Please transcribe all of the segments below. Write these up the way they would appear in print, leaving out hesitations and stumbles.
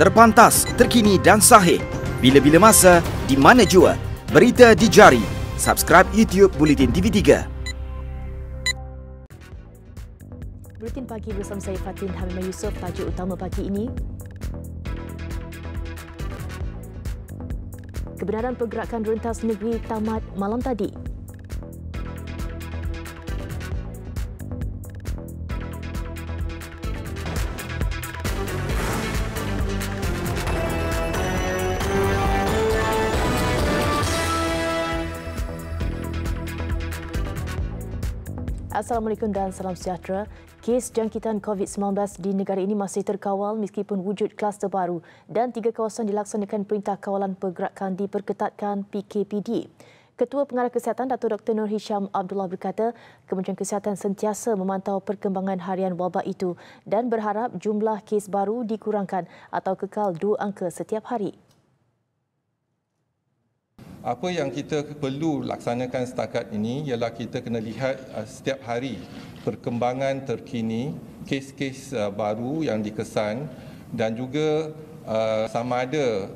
Terpantas, terkini dan sahih. Bila-bila masa, di mana jua. Berita di jari. Subscribe YouTube Bulletin TV3. Buletin pagi bersama saya Fatin Hamimah Yusof. Tajuk utama pagi ini: kebenaran pergerakan rentas negeri tamat malam tadi. Assalamualaikum dan salam sejahtera. Kes jangkitan COVID-19 di negara ini masih terkawal meskipun wujud kluster baru dan 3 kawasan dilaksanakan Perintah Kawalan Pergerakan diperketatkan PKPD. Ketua Pengarah Kesihatan Dato' Dr. Nur Hisham Abdullah berkata, Kementerian Kesihatan sentiasa memantau perkembangan harian wabak itu dan berharap jumlah kes baru dikurangkan atau kekal 2 angka setiap hari. Apa yang kita perlu laksanakan setakat ini ialah kita kena lihat setiap hari perkembangan terkini, kes-kes baru yang dikesan dan juga sama ada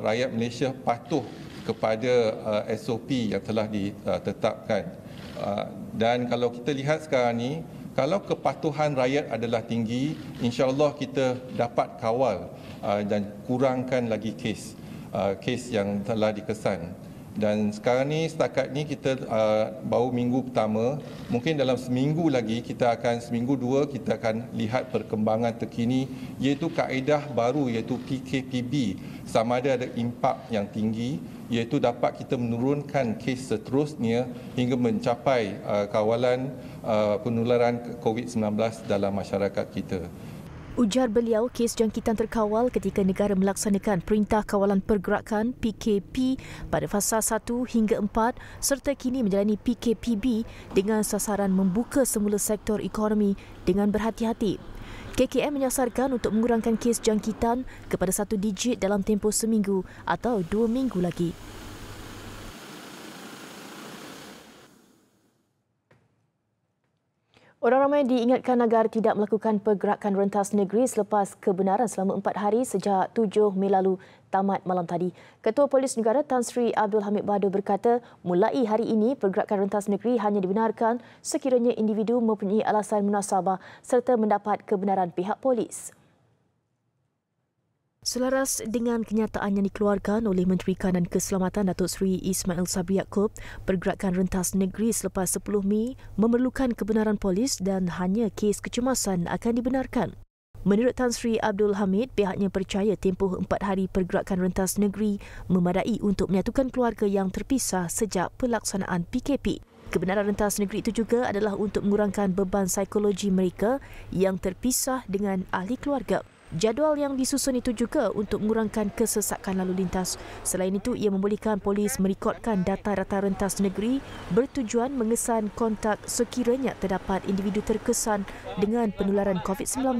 rakyat Malaysia patuh kepada SOP yang telah ditetapkan. Dan kalau kita lihat sekarang ni, kalau kepatuhan rakyat adalah tinggi, insya-Allah kita dapat kawal dan kurangkan lagi kes yang telah dikesan. Dan sekarang ni setakat ni kita baru minggu pertama, mungkin dalam seminggu lagi seminggu dua kita akan lihat perkembangan terkini, iaitu kaedah baru iaitu PKPB, sama ada impak yang tinggi, iaitu dapat kita menurunkan kes seterusnya hingga mencapai kawalan penularan COVID-19 dalam masyarakat kita. Ujar beliau, kes jangkitan terkawal ketika negara melaksanakan Perintah Kawalan Pergerakan PKP pada fasa 1 hingga 4 serta kini menjalani PKPB dengan sasaran membuka semula sektor ekonomi dengan berhati-hati. KKM menyasarkan untuk mengurangkan kes jangkitan kepada 1 digit dalam tempoh seminggu atau 2 minggu lagi. Orang ramai diingatkan agar tidak melakukan pergerakan rentas negeri selepas kebenaran selama 4 hari sejak 7 Mei lalu tamat malam tadi. Ketua Polis Negara Tan Sri Abdul Hamid Bahadur berkata, mulai hari ini pergerakan rentas negeri hanya dibenarkan sekiranya individu mempunyai alasan munasabah serta mendapat kebenaran pihak polis. Selaras dengan kenyataan yang dikeluarkan oleh Menteri Kanan Keselamatan Datuk Seri Ismail Sabri Yaakob, pergerakan rentas negeri selepas 10 Mei memerlukan kebenaran polis dan hanya kes kecemasan akan dibenarkan. Menurut Tan Sri Abdul Hamid, pihaknya percaya tempoh 4 hari pergerakan rentas negeri memadai untuk menyatukan keluarga yang terpisah sejak pelaksanaan PKP. Kebenaran rentas negeri itu juga adalah untuk mengurangkan beban psikologi mereka yang terpisah dengan ahli keluarga. Jadual yang disusun itu juga untuk mengurangkan kesesakan lalu lintas. Selain itu, ia membolehkan polis merekodkan data-data rentas negeri bertujuan mengesan kontak sekiranya terdapat individu terkesan dengan penularan COVID-19.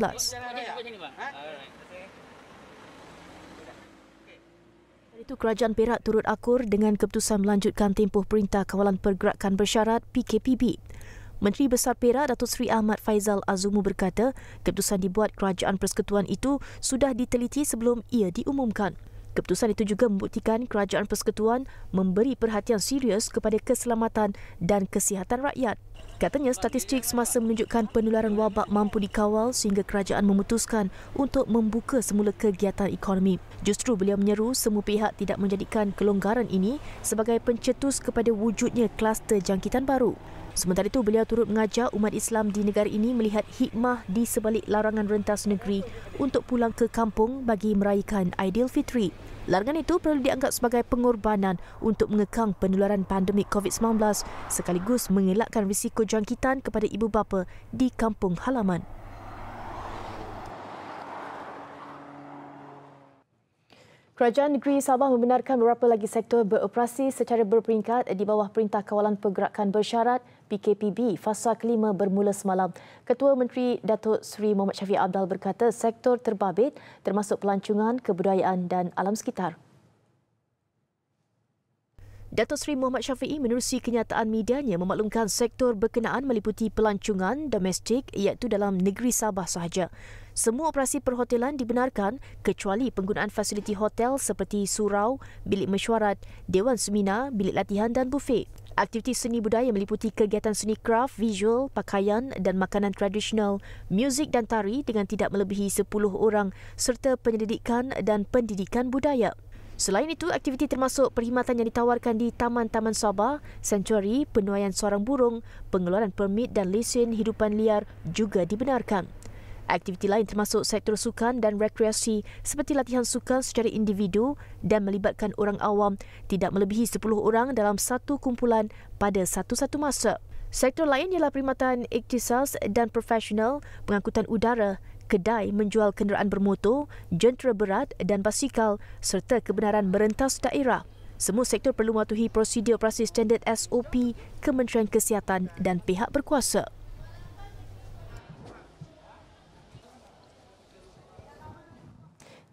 Itu Kerajaan Perak turut akur dengan keputusan melanjutkan tempoh Perintah Kawalan Pergerakan Bersyarat PKPB. Menteri Besar Perak Datuk Seri Ahmad Faizal Azumu berkata, keputusan dibuat Kerajaan Persekutuan itu sudah diteliti sebelum ia diumumkan. Keputusan itu juga membuktikan Kerajaan Persekutuan memberi perhatian serius kepada keselamatan dan kesihatan rakyat. Katanya, statistik semasa menunjukkan penularan wabak mampu dikawal sehingga kerajaan memutuskan untuk membuka semula kegiatan ekonomi. Justru beliau menyeru semua pihak tidak menjadikan kelonggaran ini sebagai pencetus kepada wujudnya kluster jangkitan baru. Sementara itu, beliau turut mengajak umat Islam di negara ini melihat hikmah di sebalik larangan rentas negeri untuk pulang ke kampung bagi meraihkan Aidilfitri. Larangan itu perlu dianggap sebagai pengorbanan untuk mengekang penularan pandemik COVID-19 sekaligus mengelakkan risiko jangkitan kepada ibu bapa di kampung halaman. Kerajaan Negeri Sabah membenarkan beberapa lagi sektor beroperasi secara berperingkat di bawah Perintah Kawalan Pergerakan Bersyarat PKPB fasa kelima bermula semalam. Ketua Menteri Datuk Seri Muhammad Syafiq Abdal berkata sektor terbabit termasuk pelancongan, kebudayaan dan alam sekitar. Datuk Seri Muhammad Syafiee menerusi kenyataan medianya memaklumkan sektor berkenaan meliputi pelancongan domestik iaitu dalam negeri Sabah sahaja. Semua operasi perhotelan dibenarkan kecuali penggunaan fasiliti hotel seperti surau, bilik mesyuarat, dewan seminar, bilik latihan dan bufet. Aktiviti seni budaya meliputi kegiatan seni kraf, visual, pakaian dan makanan tradisional, muzik dan tari dengan tidak melebihi 10 orang serta penyelidikan dan pendidikan budaya. Selain itu, aktiviti termasuk perkhidmatan yang ditawarkan di Taman-Taman Sabah, Sanctuary, penuaian sarang burung, pengeluaran permit dan lesen hidupan liar juga dibenarkan. Aktiviti lain termasuk sektor sukan dan rekreasi seperti latihan sukan secara individu dan melibatkan orang awam tidak melebihi 10 orang dalam satu kumpulan pada satu-satu masa. Sektor lain ialah perkhidmatan ikhtisas dan profesional, pengangkutan udara, kedai menjual kenderaan bermotor, jentera berat dan basikal serta kebenaran merentas daerah. Semua sektor perlu mematuhi prosedur operasi standard SOP Kementerian Kesihatan dan pihak berkuasa.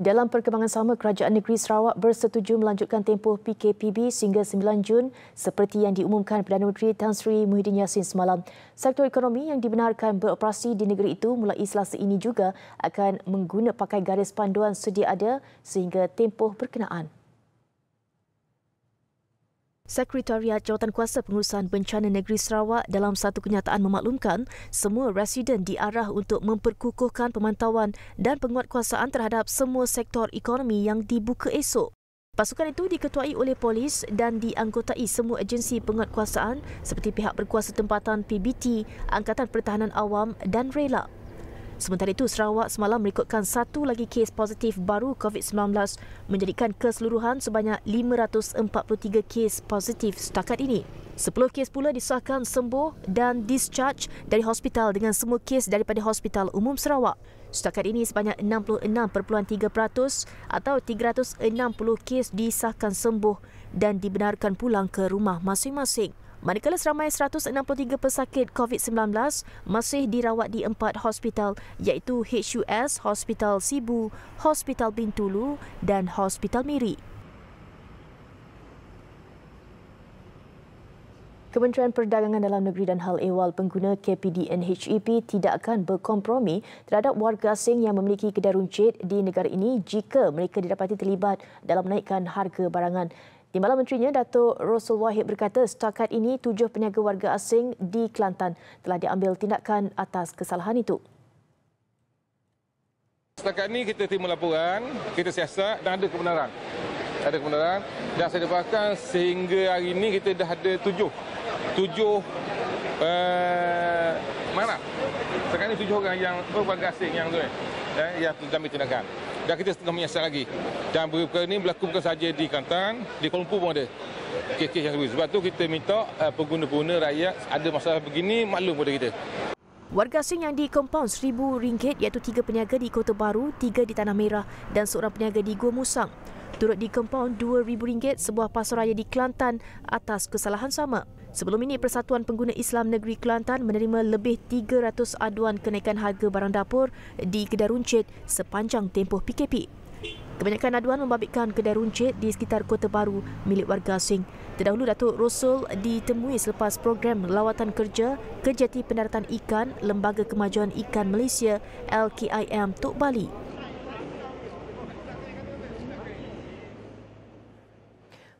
Dalam perkembangan sama, Kerajaan Negeri Sarawak bersetuju melanjutkan tempoh PKPB sehingga 9 Jun seperti yang diumumkan Perdana Menteri Tan Sri Muhyiddin Yassin semalam. Sektor ekonomi yang dibenarkan beroperasi di negeri itu mulai Selasa ini juga akan menggunakan pakai garis panduan sedia ada sehingga tempoh berkenaan. Sekretariat Jawatankuasa Pengurusan Bencana Negeri Sarawak dalam satu kenyataan memaklumkan semua residen diarah untuk memperkukuhkan pemantauan dan penguatkuasaan terhadap semua sektor ekonomi yang dibuka esok. Pasukan itu diketuai oleh polis dan dianggotai semua agensi penguatkuasaan seperti pihak berkuasa tempatan PBT, Angkatan Pertahanan Awam dan Rela. Sementara itu, Sarawak semalam merekodkan satu lagi kes positif baru COVID-19 menjadikan keseluruhan sebanyak 543 kes positif setakat ini. 10 kes pula disahkan sembuh dan discharge dari hospital dengan semua kes daripada Hospital Umum Sarawak. Setakat ini sebanyak 66.3% atau 360 kes disahkan sembuh dan dibenarkan pulang ke rumah masing-masing. Manakala seramai 163 pesakit COVID-19 masih dirawat di 4 hospital iaitu HUS, Hospital Sibu, Hospital Bintulu dan Hospital Miri. Kementerian Perdagangan Dalam Negeri dan Hal Ehwal Pengguna KPDN-HEP tidak akan berkompromi terhadap warga asing yang memiliki kedai runcit di negara ini jika mereka didapati terlibat dalam menaikkan harga barangan. Timbalan Menterinya, Datuk Rosul Wahid berkata setakat ini 7 peniaga warga asing di Kelantan telah diambil tindakan atas kesalahan itu. Setakat ini kita terima laporan, kita siasat dan ada kebenaran. Ada kebenaran dan saya dapatkan sehingga hari ini kita dah ada 7 mana? Sekarang ini 7 orang yang warga asing yang diambil tindakan. Dan kita tengah menyiasat lagi. Dan perkara ini berlaku bukan sahaja di Kelantan, di Kuala Lumpur pun ada kes-kes yang sebab tu kita minta pengguna-pengguna rakyat ada masalah begini maklum kepada kita. Warga asing yang di kompaun RM1,000 iaitu 3 peniaga di Kota Baru, 3 di Tanah Merah dan seorang peniaga di Gua Musang. Turut di kompaun RM2,000 sebuah pasaraya di Kelantan atas kesalahan sama. Sebelum ini, Persatuan Pengguna Islam Negeri Kelantan menerima lebih 300 aduan kenaikan harga barang dapur di kedai runcit sepanjang tempoh PKP. Kebanyakan aduan membabitkan kedai runcit di sekitar Kota Baru milik warga asing. Terdahulu, Datuk Rosul ditemui selepas program lawatan kerja ke Jeti Pendaratan Ikan Lembaga Kemajuan Ikan Malaysia LKIM Tok Bali.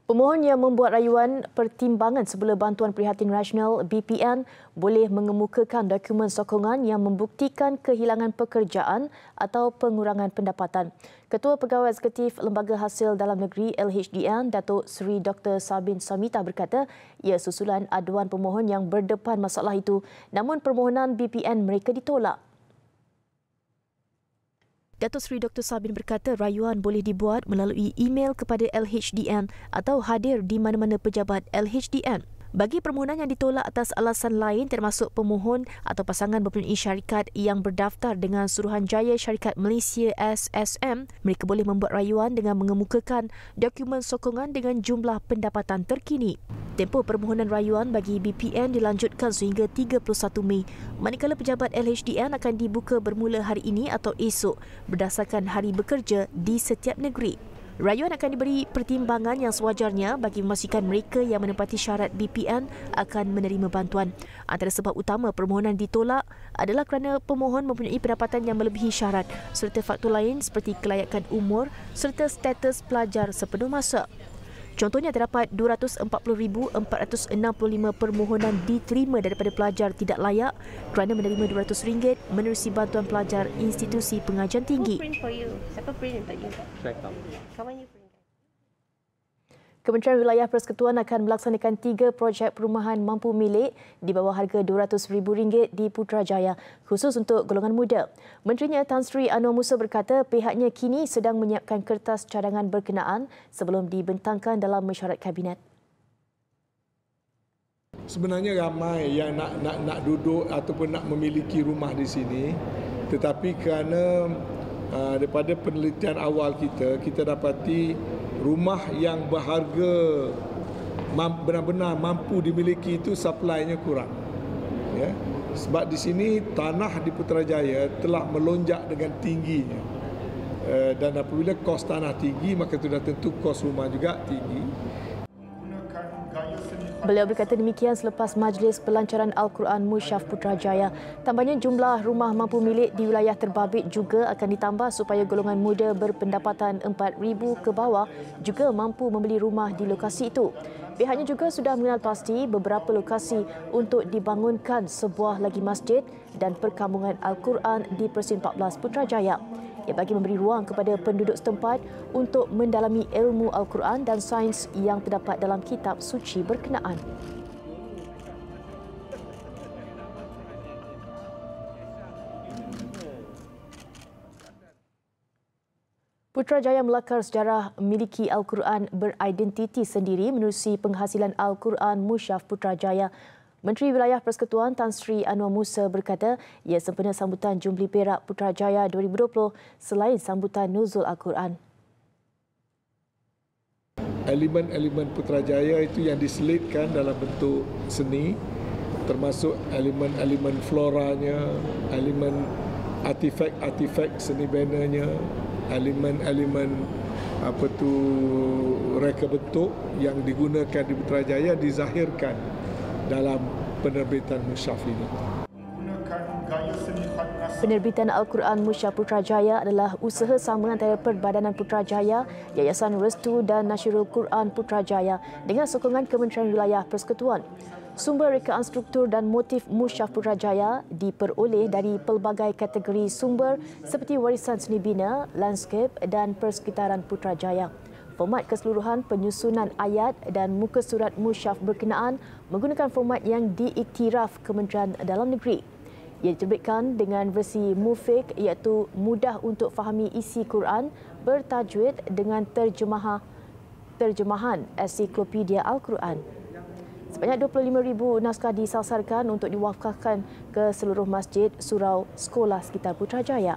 Pemohon yang membuat rayuan pertimbangan semula bantuan prihatin nasional BPN boleh mengemukakan dokumen sokongan yang membuktikan kehilangan pekerjaan atau pengurangan pendapatan. Ketua Pegawai Eksekutif Lembaga Hasil Dalam Negeri LHDN, Datuk Seri Dr. Sabin Samita berkata ia susulan aduan pemohon yang berdepan masalah itu, namun permohonan BPN mereka ditolak. Datuk Seri Dr. Sabin berkata rayuan boleh dibuat melalui email kepada LHDN atau hadir di mana-mana pejabat LHDN. Bagi permohonan yang ditolak atas alasan lain termasuk pemohon atau pasangan mempunyai syarikat yang berdaftar dengan Suruhanjaya Syarikat Malaysia SSM, mereka boleh membuat rayuan dengan mengemukakan dokumen sokongan dengan jumlah pendapatan terkini. Tempoh permohonan rayuan bagi BPN dilanjutkan sehingga 31 Mei. Manakala pejabat LHDN akan dibuka bermula hari ini atau esok berdasarkan hari bekerja di setiap negeri. Rayuan akan diberi pertimbangan yang sewajarnya bagi memastikan mereka yang menepati syarat BPN akan menerima bantuan. Antara sebab utama permohonan ditolak adalah kerana pemohon mempunyai pendapatan yang melebihi syarat serta faktor lain seperti kelayakan umur serta status pelajar sepenuh masa. Contohnya, terdapat 240,465 permohonan diterima daripada pelajar tidak layak kerana menerima RM200 menerusi bantuan pelajar institusi pengajian tinggi. Kementerian Wilayah Persekutuan akan melaksanakan 3 projek perumahan mampu milik di bawah harga RM200,000 di Putrajaya, khusus untuk golongan muda. Menterinya Tan Sri Anwar Musa berkata pihaknya kini sedang menyiapkan kertas cadangan berkenaan sebelum dibentangkan dalam mesyuarat Kabinet. Sebenarnya ramai yang nak duduk ataupun nak memiliki rumah di sini, tetapi kerana daripada penelitian awal kita dapati rumah yang berharga benar-benar mampu dimiliki itu supply-nya kurang. Ya. Sebab di sini tanah di Putrajaya telah melonjak dengan tingginya. Dan apabila kos tanah tinggi, maka sudah tentu kos rumah juga tinggi. Beliau berkata demikian selepas majlis pelancaran Al-Quran Musyaf Putrajaya. Tambahnya, jumlah rumah mampu milik di wilayah terbabit juga akan ditambah supaya golongan muda berpendapatan RM4,000 ke bawah juga mampu membeli rumah di lokasi itu. Pihaknya juga sudah mengenal pasti beberapa lokasi untuk dibangunkan sebuah lagi masjid dan perkampungan Al-Quran di Persin 14 Putrajaya. Ia bagi memberi ruang kepada penduduk setempat untuk mendalami ilmu Al-Quran dan sains yang terdapat dalam kitab suci berkenaan. Putrajaya melakar sejarah memiliki Al-Quran beridentiti sendiri menerusi penghasilan Al-Quran Musyaf Putrajaya. Menteri Wilayah Persekutuan Tan Sri Anwar Musa berkata ia sempena sambutan Jumbli Perak Putrajaya 2020 selain sambutan Nuzul Al-Quran. Elemen-elemen Putrajaya itu yang diselitkan dalam bentuk seni, termasuk elemen-elemen floranya, elemen artifak-artifak seni benanya, elemen-elemen reka bentuk yang digunakan di Putrajaya dizahirkan dalam penerbitan musyaf ini. Penerbitan Al-Quran Musyaf Putrajaya adalah usaha sama antara Perbadanan Putrajaya, Yayasan Restu dan Nasyirul Quran Putrajaya dengan sokongan Kementerian Wilayah Persekutuan. Sumber rekaan struktur dan motif Musyaf Putrajaya diperoleh dari pelbagai kategori sumber seperti warisan seni bina, landscape dan persekitaran Putrajaya. Format keseluruhan penyusunan ayat dan muka surat musyaf berkenaan menggunakan format yang diiktiraf Kementerian Dalam Negeri. Ia diterbitkan dengan versi Mufik iaitu mudah untuk fahami isi Quran bertajwid dengan terjemahan ensiklopedia Al-Quran. Sebanyak 25,000 naskah disasarkan untuk diwakafkan ke seluruh masjid, surau, sekolah sekitar Putrajaya.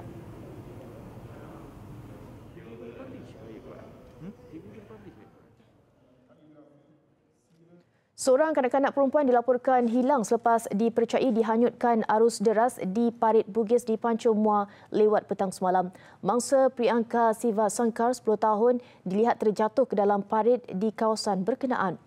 Seorang kanak-kanak perempuan dilaporkan hilang selepas dipercayai dihanyutkan arus deras di parit Bugis di Pancur Muar lewat petang semalam. Mangsa Priyanka Siva Sankar 10 tahun dilihat terjatuh ke dalam parit di kawasan berkenaan.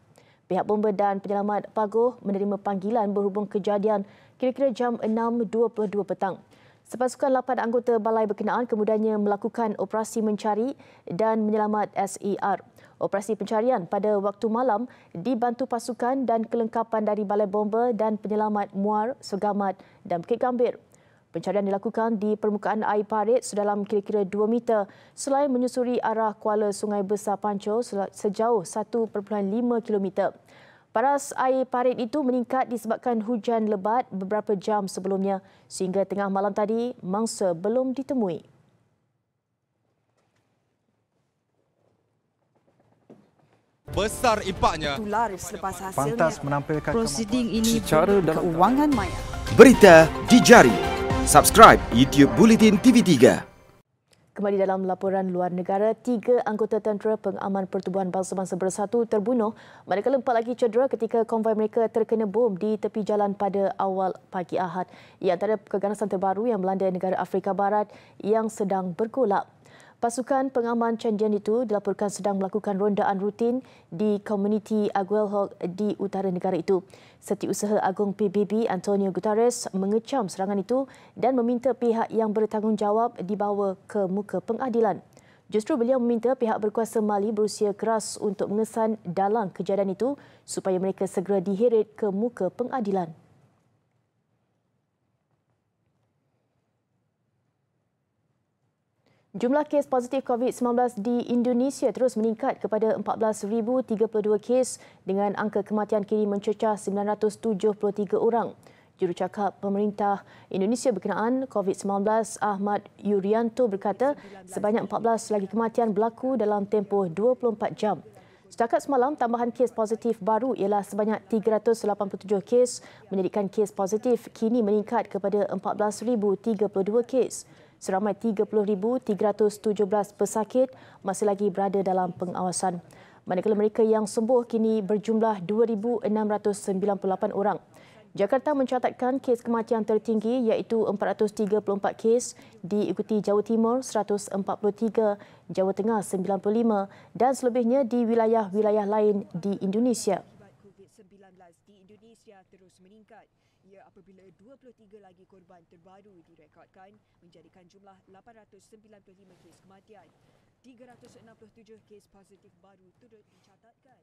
Pihak bomba dan penyelamat Pagoh menerima panggilan berhubung kejadian kira-kira jam 6.22 petang. Sepasukan 8 anggota balai berkenaan kemudiannya melakukan operasi mencari dan menyelamat SER. Operasi pencarian pada waktu malam dibantu pasukan dan kelengkapan dari Balai Bomba dan Penyelamat Muar, Segamat dan Bukit Gambir. Pencarian dilakukan di permukaan air parit sedalam kira-kira 2 meter selain menyusuri arah Kuala Sungai Besar Pancur sejauh 1.5 km. Paras air parit itu meningkat disebabkan hujan lebat beberapa jam sebelumnya sehingga tengah malam tadi mangsa belum ditemui. Besar impaknya. Tular selepas hasilnya. Pantas menampilkan prosiding ini secara dalam keuangan maya. Berita di jari. Subscribe YouTube Bulletin TV3. Kembali dalam laporan luar negara, 3 anggota tentera pengaman Pertubuhan Bangsa-Bangsa Bersatu terbunuh manakala 4 lagi cedera ketika konvoi mereka terkena bom di tepi jalan pada awal pagi Ahad. Ia antara keganasan terbaru yang melanda negara Afrika Barat yang sedang bergolak. Pasukan pengaman candian itu dilaporkan sedang melakukan rondaan rutin di komuniti Aguelhok di utara negara itu. Setiausaha Agung PBB Antonio Guterres mengecam serangan itu dan meminta pihak yang bertanggungjawab dibawa ke muka pengadilan. Justru beliau meminta pihak berkuasa Mali berusia keras untuk mengesan dalang kejadian itu supaya mereka segera diheret ke muka pengadilan. Jumlah kes positif COVID-19 di Indonesia terus meningkat kepada 14,032 kes dengan angka kematian kini mencecah 973 orang. Jurucakap Pemerintah Indonesia berkenaan COVID-19 Ahmad Yuryanto berkata sebanyak 14 lagi kematian berlaku dalam tempoh 24 jam. Setakat semalam, tambahan kes positif baru ialah sebanyak 387 kes menjadikan kes positif kini meningkat kepada 14,032 kes. Seramai 30,317 pesakit masih lagi berada dalam pengawasan. Manakala mereka yang sembuh kini berjumlah 2,698 orang. Jakarta mencatatkan kes kematian tertinggi iaitu 434 kes, diikuti Jawa Timur 143, Jawa Tengah 95 dan selebihnya di wilayah-wilayah lain di Indonesia. COVID-19 di Indonesia terus meningkat. Ia apabila 23 lagi korban terbaru direkodkan menjadikan jumlah 895 kes kematian. 367 kes positif baru turut dicatatkan.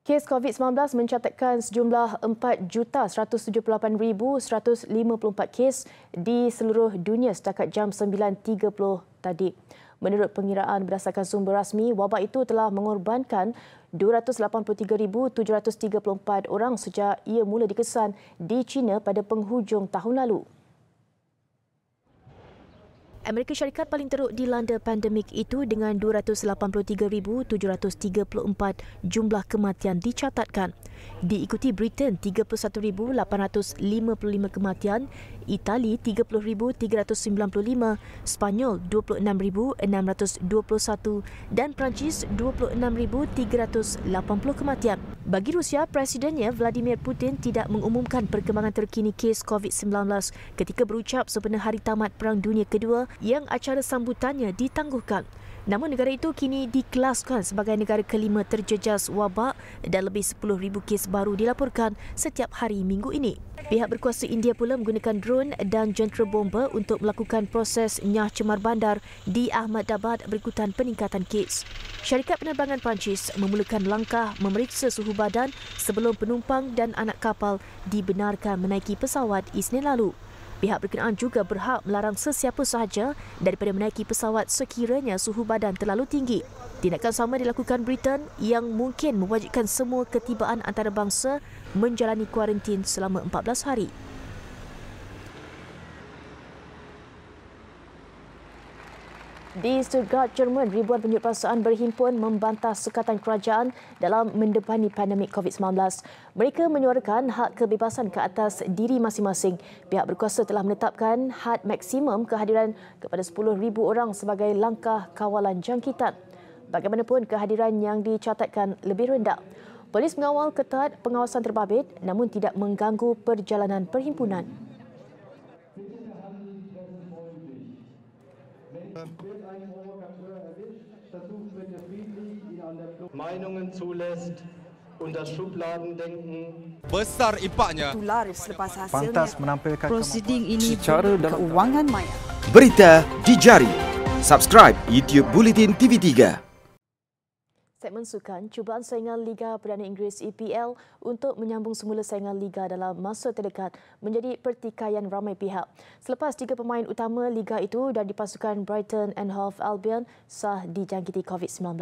Kes COVID-19 mencatatkan sejumlah 4,178,154 kes di seluruh dunia setakat jam 9.30 tadi. Menurut pengiraan berdasarkan sumber rasmi, wabak itu telah mengorbankan 283,734 orang sejak ia mula dikesan di China pada penghujung tahun lalu. Amerika Syarikat paling teruk dilanda pandemik itu dengan 283,734 jumlah kematian dicatatkan. Diikuti Britain 31,855 kematian, Itali 30,395, Spanyol 26,621 dan Perancis 26,380 kematian. Bagi Rusia, Presidennya Vladimir Putin tidak mengumumkan perkembangan terkini kes COVID-19 ketika berucap sempena Hari Tamat Perang Dunia Kedua yang acara sambutannya ditangguhkan. Namun negara itu kini dikelaskan sebagai negara kelima terjejas wabak dan lebih 10,000 kes baru dilaporkan setiap hari minggu ini. Pihak berkuasa India pula menggunakan drone dan jentera bomba untuk melakukan proses nyah cemar bandar di Ahmedabad berikutan peningkatan kes. Syarikat penerbangan Perancis memulakan langkah memeriksa suhu badan sebelum penumpang dan anak kapal dibenarkan menaiki pesawat Isnin lalu. Pihak berkenaan juga berhak melarang sesiapa sahaja daripada menaiki pesawat sekiranya suhu badan terlalu tinggi. Tindakan sama dilakukan Britain yang mungkin mewajibkan semua ketibaan antarabangsa menjalani kuarantin selama 14 hari. Di Stuttgart, Jerman, ribuan penunjuk perasaan berhimpun membantah sukatan kerajaan dalam mendepani pandemik COVID-19. Mereka menyuarakan hak kebebasan ke atas diri masing-masing. Pihak berkuasa telah menetapkan had maksimum kehadiran kepada 10,000 orang sebagai langkah kawalan jangkitan. Bagaimanapun, kehadiran yang dicatatkan lebih rendah. Polis mengawal ketat pengawasan terbabit namun tidak mengganggu perjalanan perhimpunan. Meinungen zulässt, unter Schubladendenken. Besar impaknya. Tular selepas hasilnya. Pantas menampilkan prosiding ini secara dalam keuangan maya. Berita di jari. Subscribe YouTube Bulletin TV3. Segmen sukan, cubaan saingan Liga Perdana Inggeris EPL untuk menyambung semula saingan Liga dalam masa terdekat menjadi pertikaian ramai pihak. Selepas 3 pemain utama Liga itu dari pasukan Brighton and Hove Albion sah dijangkiti COVID-19.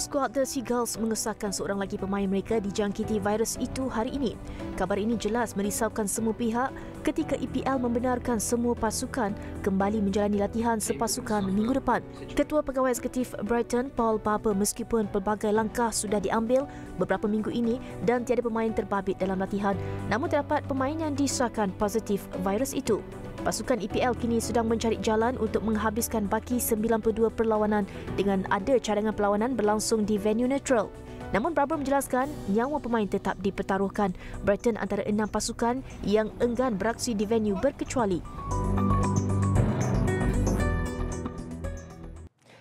Skuad The Seagulls mengesahkan seorang lagi pemain mereka dijangkiti virus itu hari ini. Kabar ini jelas merisaukan semua pihak ketika EPL membenarkan semua pasukan kembali menjalani latihan sepasukan minggu depan. Ketua Pegawai Eksekutif Brighton, Paul Barber, meskipun pelbagai langkah sudah diambil beberapa minggu ini dan tiada pemain terbabit dalam latihan, namun terdapat pemain yang disahkan positif virus itu. Pasukan EPL kini sedang mencari jalan untuk menghabiskan baki 92 perlawanan dengan ada cadangan perlawanan berlangsung di venue neutral. Namun Barber menjelaskan nyawa pemain tetap dipertaruhkan. Brighton antara 6 pasukan yang enggan beraksi di venue berkecuali.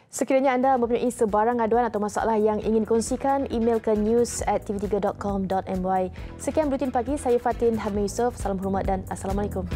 Sekiranya anda mempunyai sebarang aduan atau masalah yang ingin kongsikan, email ke news@tv3.com.my. Sekian Buletin Pagi, saya Fatin Hamid Yusof. Salam hormat dan Assalamualaikum.